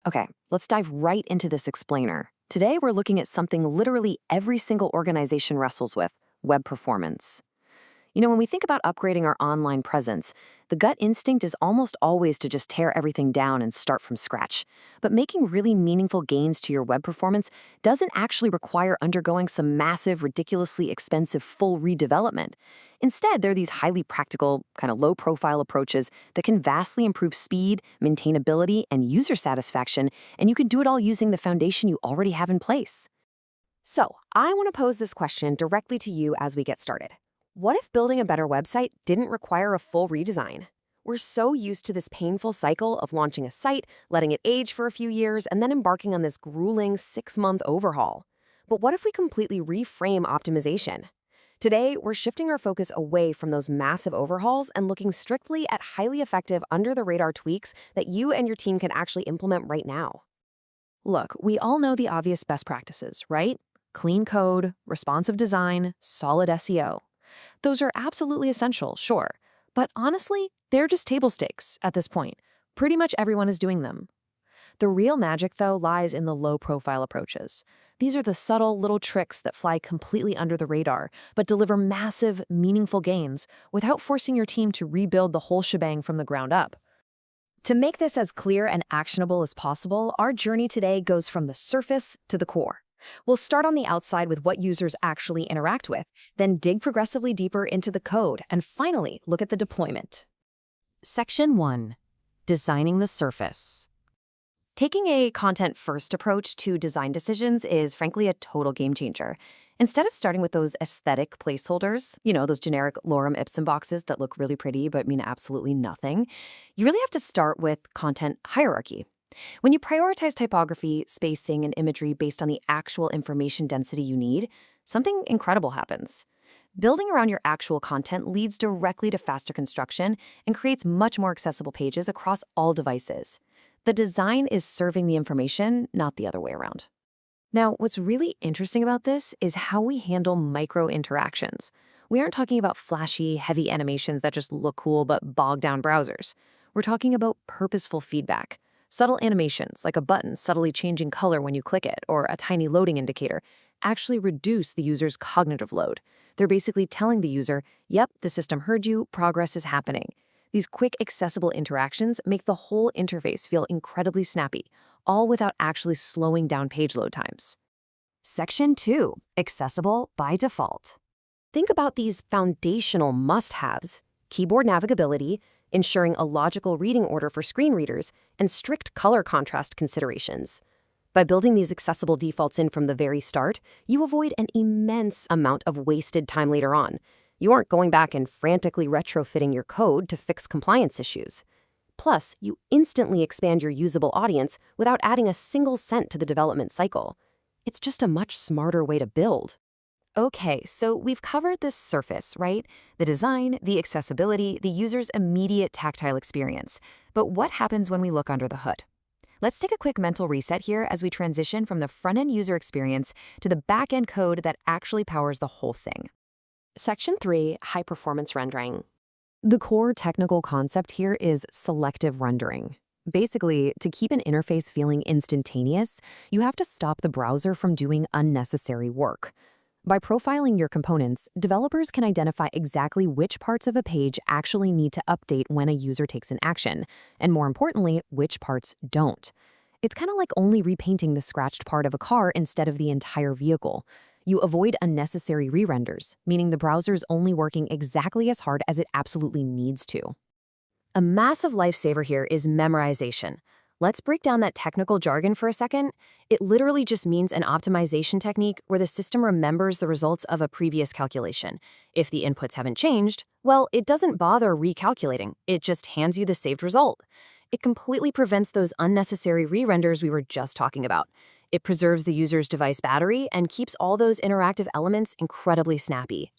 Okay, let's dive right into this explainer. Today, we're looking at something literally every single organization wrestles with: web performance. When we think about upgrading our online presence, the gut instinct is almost always to just tear everything down and start from scratch. But making really meaningful gains to your web performance doesn't actually require undergoing some massive, ridiculously expensive full redevelopment. Instead, there are these highly practical, kind of low profile approaches that can vastly improve speed, maintainability, and user satisfaction, and you can do it all using the foundation you already have in place. So, I want to pose this question directly to you as we get started. What if building a better website didn't require a full redesign? We're so used to this painful cycle of launching a site, letting it age for a few years, and then embarking on this grueling 6-month overhaul. But what if we completely reframe optimization? Today, we're shifting our focus away from those massive overhauls and looking strictly at highly effective under-the-radar tweaks that you and your team can actually implement right now. Look, we all know the obvious best practices, right? Clean code, responsive design, solid SEO. Those are absolutely essential, sure. But honestly, they're just table stakes at this point. Pretty much everyone is doing them. The real magic, though, lies in the low-profile approaches. These are the subtle little tricks that fly completely under the radar, but deliver massive, meaningful gains without forcing your team to rebuild the whole shebang from the ground up. To make this as clear and actionable as possible, our journey today goes from the surface to the core. We'll start on the outside with what users actually interact with, then dig progressively deeper into the code, and finally look at the deployment. Section 1. Designing the surface. Taking a content-first approach to design decisions is frankly a total game changer. Instead of starting with those aesthetic placeholders, those generic lorem ipsum boxes that look really pretty but mean absolutely nothing, you really have to start with content hierarchy. When you prioritize typography, spacing, and imagery based on the actual information density you need, something incredible happens. Building around your actual content leads directly to faster construction and creates much more accessible pages across all devices. The design is serving the information, not the other way around. Now, what's really interesting about this is how we handle micro-interactions. We aren't talking about flashy, heavy animations that just look cool but bog down browsers. We're talking about purposeful feedback. Subtle animations, like a button subtly changing color when you click it, or a tiny loading indicator, actually reduce the user's cognitive load. They're basically telling the user, yep, the system heard you, progress is happening. These quick, accessible interactions make the whole interface feel incredibly snappy, all without actually slowing down page load times. Section 2. Accessible by default. Think about these foundational must-haves: keyboard navigability, ensuring a logical reading order for screen readers, and strict color contrast considerations. By building these accessible defaults in from the very start, you avoid an immense amount of wasted time later on. You aren't going back and frantically retrofitting your code to fix compliance issues. Plus, you instantly expand your usable audience without adding a single cent to the development cycle. It's just a much smarter way to build. Okay, so we've covered the surface, right? The design, the accessibility, the user's immediate tactile experience. But what happens when we look under the hood? Let's take a quick mental reset here as we transition from the front-end user experience to the back-end code that actually powers the whole thing. Section 3, high-performance rendering. The core technical concept here is selective rendering. Basically, to keep an interface feeling instantaneous, you have to stop the browser from doing unnecessary work. By profiling your components, developers can identify exactly which parts of a page actually need to update when a user takes an action, and more importantly, which parts don't. It's kind of like only repainting the scratched part of a car instead of the entire vehicle. You avoid unnecessary re-renders, meaning the browser's only working exactly as hard as it absolutely needs to. A massive lifesaver here is memorization. Let's break down that technical jargon for a second. It literally just means an optimization technique where the system remembers the results of a previous calculation. If the inputs haven't changed, well, it doesn't bother recalculating. It just hands you the saved result. It completely prevents those unnecessary re-renders we were just talking about. It preserves the user's device battery and keeps all those interactive elements incredibly snappy.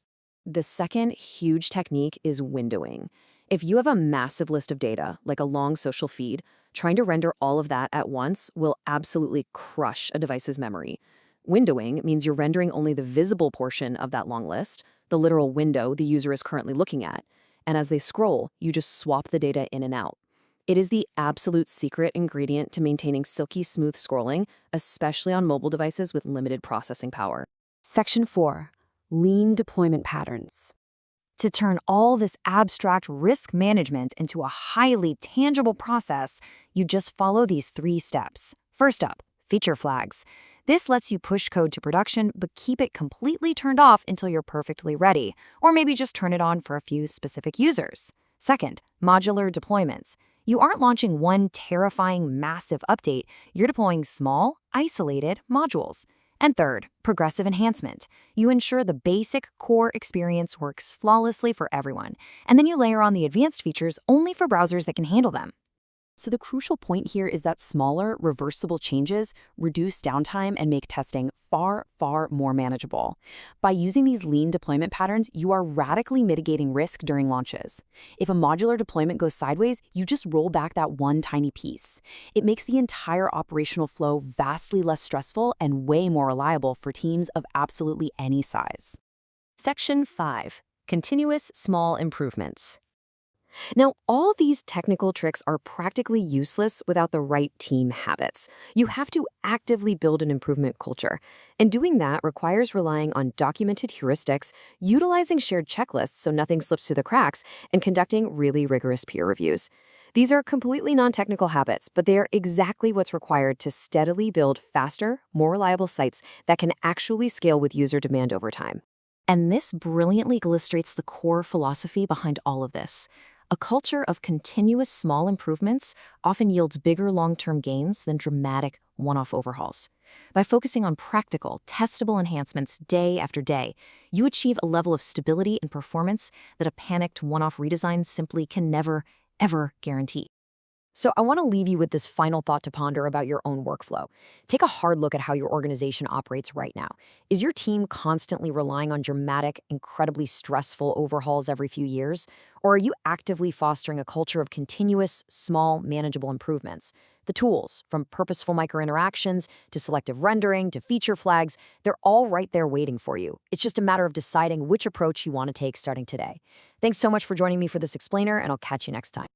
The second huge technique is windowing. If you have a massive list of data, like a long social feed, trying to render all of that at once will absolutely crush a device's memory. Windowing means you're rendering only the visible portion of that long list, the literal window the user is currently looking at, and as they scroll, you just swap the data in and out. It is the absolute secret ingredient to maintaining silky smooth scrolling, especially on mobile devices with limited processing power. Section 4. Lean deployment patterns. To turn all this abstract risk management into a highly tangible process, you just follow these 3 steps. First up, feature flags. This lets you push code to production, but keep it completely turned off until you're perfectly ready, or maybe just turn it on for a few specific users. Second, modular deployments. You aren't launching one terrifying massive update, you're deploying small, isolated modules. And third, progressive enhancement. You ensure the basic core experience works flawlessly for everyone, and then you layer on the advanced features only for browsers that can handle them. So the crucial point here is that smaller, reversible changes reduce downtime and make testing far, far more manageable. By using these lean deployment patterns, you are radically mitigating risk during launches. If a modular deployment goes sideways, you just roll back that one tiny piece. It makes the entire operational flow vastly less stressful and way more reliable for teams of absolutely any size. Section 5. Continuous small improvements. Now, all these technical tricks are practically useless without the right team habits. You have to actively build an improvement culture, and doing that requires relying on documented heuristics, utilizing shared checklists so nothing slips through the cracks, and conducting really rigorous peer reviews. These are completely non-technical habits, but they are exactly what's required to steadily build faster, more reliable sites that can actually scale with user demand over time. And this brilliantly illustrates the core philosophy behind all of this. A culture of continuous small improvements often yields bigger long-term gains than dramatic one-off overhauls. By focusing on practical, testable enhancements day after day, you achieve a level of stability and performance that a panicked one-off redesign simply can never, ever guarantee. So I want to leave you with this final thought to ponder about your own workflow. Take a hard look at how your organization operates right now. Is your team constantly relying on dramatic, incredibly stressful overhauls every few years? Or are you actively fostering a culture of continuous, small, manageable improvements? The tools, from purposeful microinteractions to selective rendering to feature flags, they're all right there waiting for you. It's just a matter of deciding which approach you want to take starting today. Thanks so much for joining me for this explainer, and I'll catch you next time.